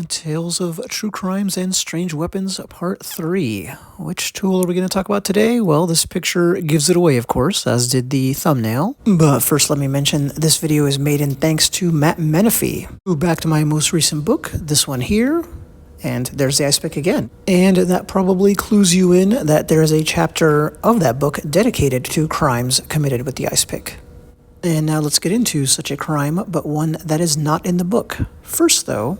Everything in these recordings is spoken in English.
Tales of True Crimes and Strange Weapons, Part 3. Which tool are we going to talk about today? Well, this picture gives it away, of course, as did the thumbnail. But first, let me mention this video is made in thanks to Matt Menifee, who backed my most recent book, this one here. And there's the ice pick again. And that probably clues you in that there is a chapter of that book dedicated to crimes committed with the ice pick. And now let's get into such a crime, but one that is not in the book. First, though,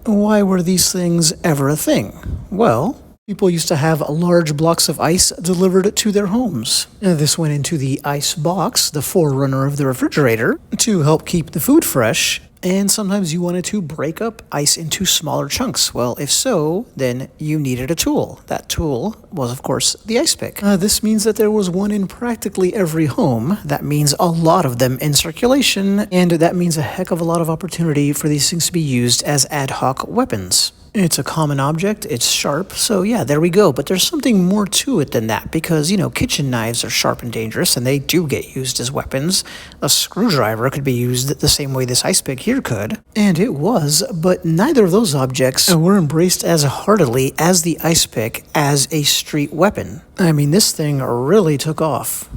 why were these things ever a thing? Well, people used to have large blocks of ice delivered to their homes. This went into the ice box, the forerunner of the refrigerator, to help keep the food fresh. And sometimes you wanted to break up ice into smaller chunks. Well, if so, then you needed a tool. That tool was, of course, the ice pick. This means that there was one in practically every home. That means a lot of them in circulation, and that means a heck of a lot of opportunity for these things to be used as ad hoc weapons. It's a common object, it's sharp, so yeah, there we go. But there's something more to it than that, because, kitchen knives are sharp and dangerous, and they do get used as weapons. A screwdriver could be used the same way this ice pick here could. And it was, but neither of those objects were embraced as heartily as the ice pick as a street weapon. I mean, this thing really took off.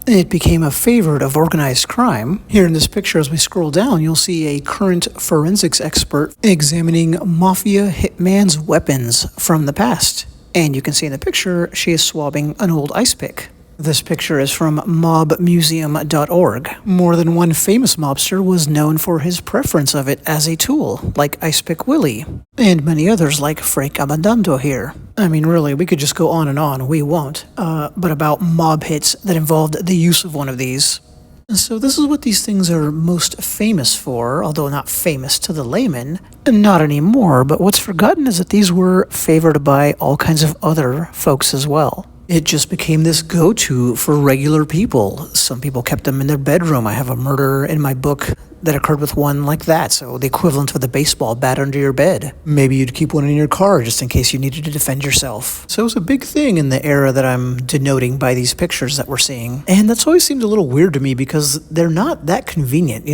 It became a favorite of organized crime. Here in this picture, as we scroll down, you'll see a current forensics expert examining mafia hitman's weapons from the past. And you can see in the picture, she is swabbing an old ice pick. This picture is from mobmuseum.org. More than one famous mobster was known for his preference of it as a tool, like Ice Pick Willie, and many others like Frank Abandando here. I mean, really, we could just go on and on, we won't, but about mob hits that involved the use of one of these. So this is what these things are most famous for, although not famous to the layman. Not anymore, but what's forgotten is that these were favored by all kinds of other folks as well. It just became this go-to for regular people. Some people kept them in their bedroom. I have a murder in my book that occurred with one like that, so the equivalent of the baseball bat under your bed. Maybe you'd keep one in your car just in case you needed to defend yourself. So it was a big thing in the era that I'm denoting by these pictures that we're seeing. And that's always seemed a little weird to me because they're not that convenient.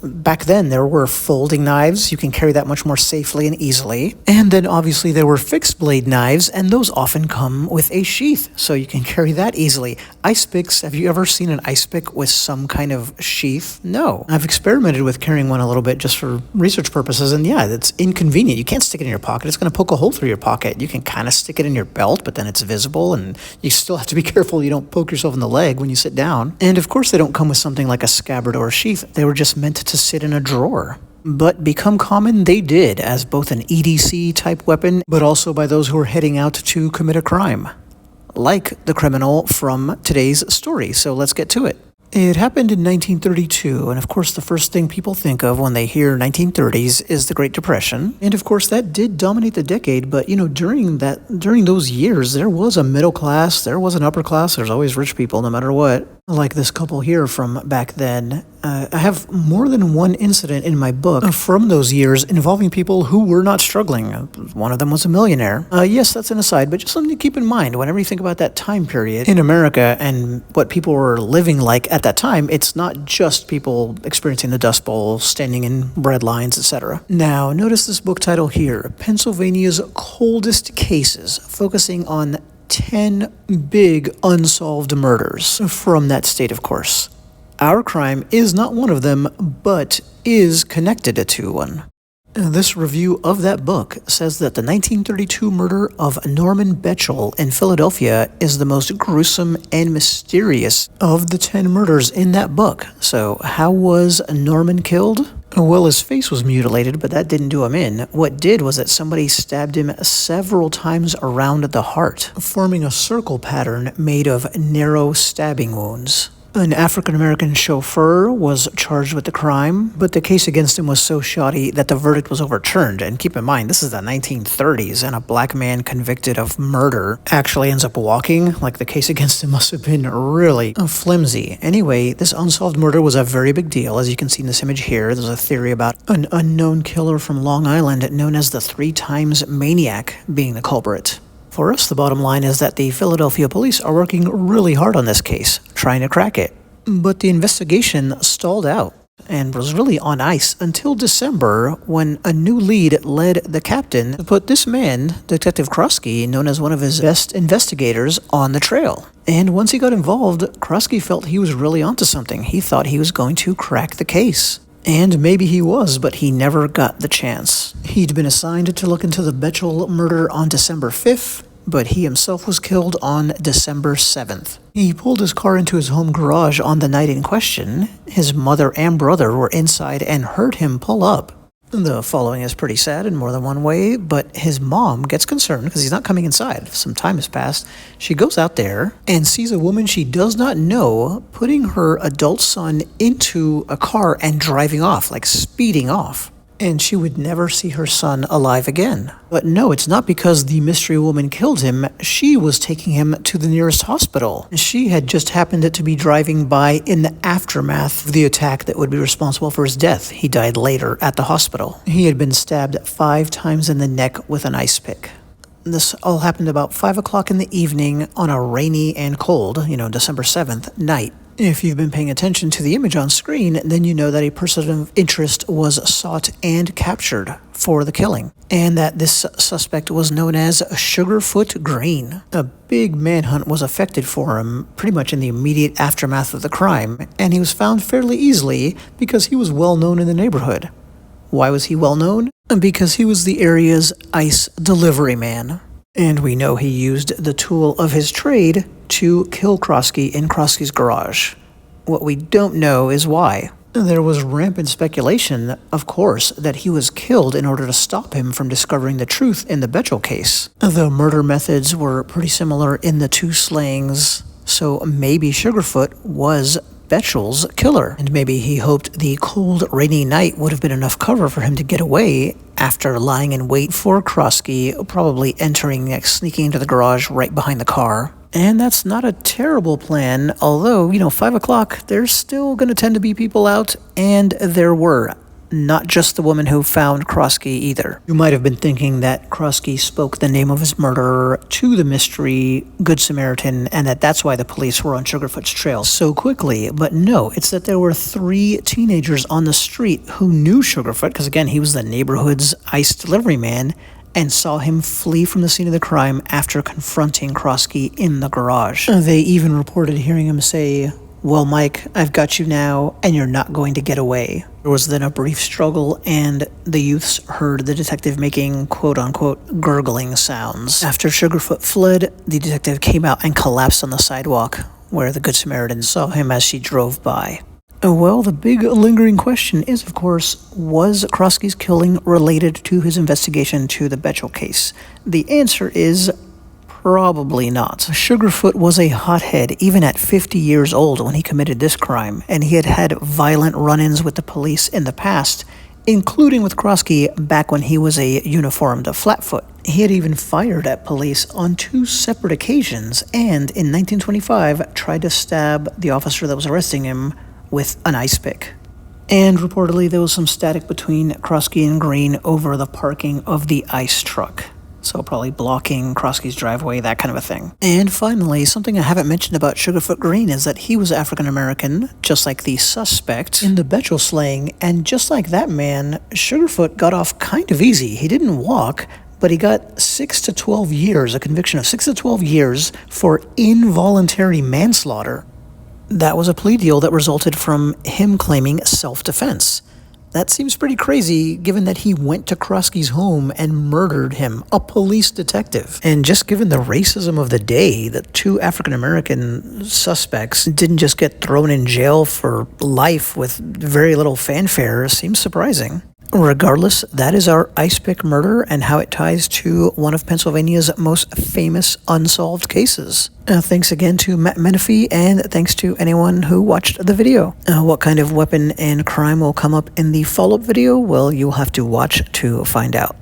Back then, there were folding knives. You can carry that much more safely and easily. And then, obviously, there were fixed blade knives, and those often come with a sheath, so you can carry that easily. Ice picks, have you ever seen an ice pick with some kind of sheath? No. I've experimented with carrying one a little bit just for research purposes, and yeah, it's inconvenient. You can't stick it in your pocket. It's going to poke a hole through your pocket. You can kind of stick it in your belt, but then it's visible, and you still have to be careful you don't poke yourself in the leg when you sit down. And, of course, they don't come with something like a scabbard or a sheath. They were just meant to sit in a drawer. But become common they did as both an EDC type weapon, but also by those who are heading out to commit a crime, like the criminal from today's story. So let's get to it. It happened in 1932, and of course the first thing people think of when they hear 1930s is the Great Depression. And of course that did dominate the decade, but during those years, there was a middle class, there was an upper class, there's always rich people no matter what. Like this couple here from back then. I have more than one incident in my book from those years involving people who were not struggling. One of them was a millionaire. Yes, that's an aside, but just something to keep in mind whenever you think about that time period in America and what people were living like at that time. It's not just people experiencing the Dust Bowl, standing in bread lines, etc. Now, notice this book title here, Pennsylvania's Coldest Cases, focusing on 10 big unsolved murders from that state, of course. Our crime is not one of them, but is connected to one. This review of that book says that the 1932 murder of Norman Bechtel in Philadelphia is the most gruesome and mysterious of the 10 murders in that book. So how was Norman killed? Well, his face was mutilated, but that didn't do him in. What did was that somebody stabbed him several times around the heart, forming a circle pattern made of narrow stabbing wounds. An African-American chauffeur was charged with the crime, but the case against him was so shoddy that the verdict was overturned. And keep in mind, this is the 1930s, and a black man convicted of murder actually ends up walking. Like, the case against him must have been really flimsy. Anyway, this unsolved murder was a very big deal. As you can see in this image here, there's a theory about an unknown killer from Long Island known as the 3 times maniac being the culprit. For us, the bottom line is that the Philadelphia police are working really hard on this case, trying to crack it. But the investigation stalled out. and was really on ice until December when a new lead led the captain to put this man, Detective Krosky, known as one of his best investigators, on the trail. And once he got involved, Krosky felt he was really onto something. He thought he was going to crack the case. And maybe he was, but he never got the chance. He'd been assigned to look into the Bechtel murder on December 5th, but he himself was killed on December 7th. He pulled his car into his home garage on the night in question. His mother and brother were inside and heard him pull up. The following is pretty sad in more than one way, but his mom gets concerned because he's not coming inside. Some time has passed. She goes out there and sees a woman she does not know putting her adult son into a car and driving off, like speeding off. And she would never see her son alive again. But no, it's not because the mystery woman killed him. She was taking him to the nearest hospital. She had just happened to be driving by in the aftermath of the attack that would be responsible for his death. He died later at the hospital. He had been stabbed 5 times in the neck with an ice pick. This all happened about 5 o'clock in the evening on a rainy and cold, December 7th night. If you've been paying attention to the image on screen, then you know that a person of interest was sought and captured for the killing, and that this suspect was known as Sugarfoot Green. A big manhunt was effected for him pretty much in the immediate aftermath of the crime, and he was found fairly easily because he was well known in the neighborhood. Why was he well known? Because he was the area's ice delivery man. And we know he used the tool of his trade to kill Krosky in Krosky's garage. What we don't know is why. There was rampant speculation, of course, that he was killed in order to stop him from discovering the truth in the Bechtel case. The murder methods were pretty similar in the two slayings, so maybe Sugarfoot was Bechel's killer, and maybe he hoped the cold, rainy night would have been enough cover for him to get away after lying in wait for Krosky, probably sneaking into the garage right behind the car. And that's not a terrible plan, although, 5 o'clock, there's still going to tend to be people out, and there were. Not just the woman who found Krosky either. You might have been thinking that Krosky spoke the name of his murderer to the mystery Good Samaritan, and that's why the police were on Sugarfoot's trail so quickly. But no, it's that there were 3 teenagers on the street who knew Sugarfoot, because again, he was the neighborhood's ice delivery man, and saw him flee from the scene of the crime after confronting Krosky in the garage. They even reported hearing him say, "Well, Mike, I've got you now, and you're not going to get away." There was then a brief struggle, and the youths heard the detective making quote-unquote gurgling sounds. After Sugarfoot fled, the detective came out and collapsed on the sidewalk, where the Good Samaritan saw him as she drove by. Well, the big lingering question is, of course, was Krosky's killing related to his investigation to the Bechtel case? The answer is probably not. Sugarfoot was a hothead even at 50 years old when he committed this crime, and he had had violent run-ins with the police in the past, including with Krosky back when he was a uniformed flatfoot. He had even fired at police on 2 separate occasions, and in 1925 tried to stab the officer that was arresting him with an ice pick. And reportedly there was some static between Krosky and Green over the parking of the ice truck. So probably blocking Krosky's driveway, that kind of a thing. And finally, something I haven't mentioned about Sugarfoot Green is that he was African American, just like the suspect in the Bechtel slaying, and just like that man, Sugarfoot got off kind of easy. He didn't walk, but he got 6 to 12 years, a conviction of 6 to 12 years for involuntary manslaughter. That was a plea deal that resulted from him claiming self-defense. That seems pretty crazy, given that he went to Krosky's home and murdered him, a police detective. And just given the racism of the day, the 2 African-American suspects didn't just get thrown in jail for life with very little fanfare seems surprising. Regardless, that is our ice pick murder and how it ties to one of Pennsylvania's most famous unsolved cases. Thanks again to Matt Menifee, and thanks to anyone who watched the video. What kind of weapon and crime will come up in the follow-up video? Well, you'll have to watch to find out.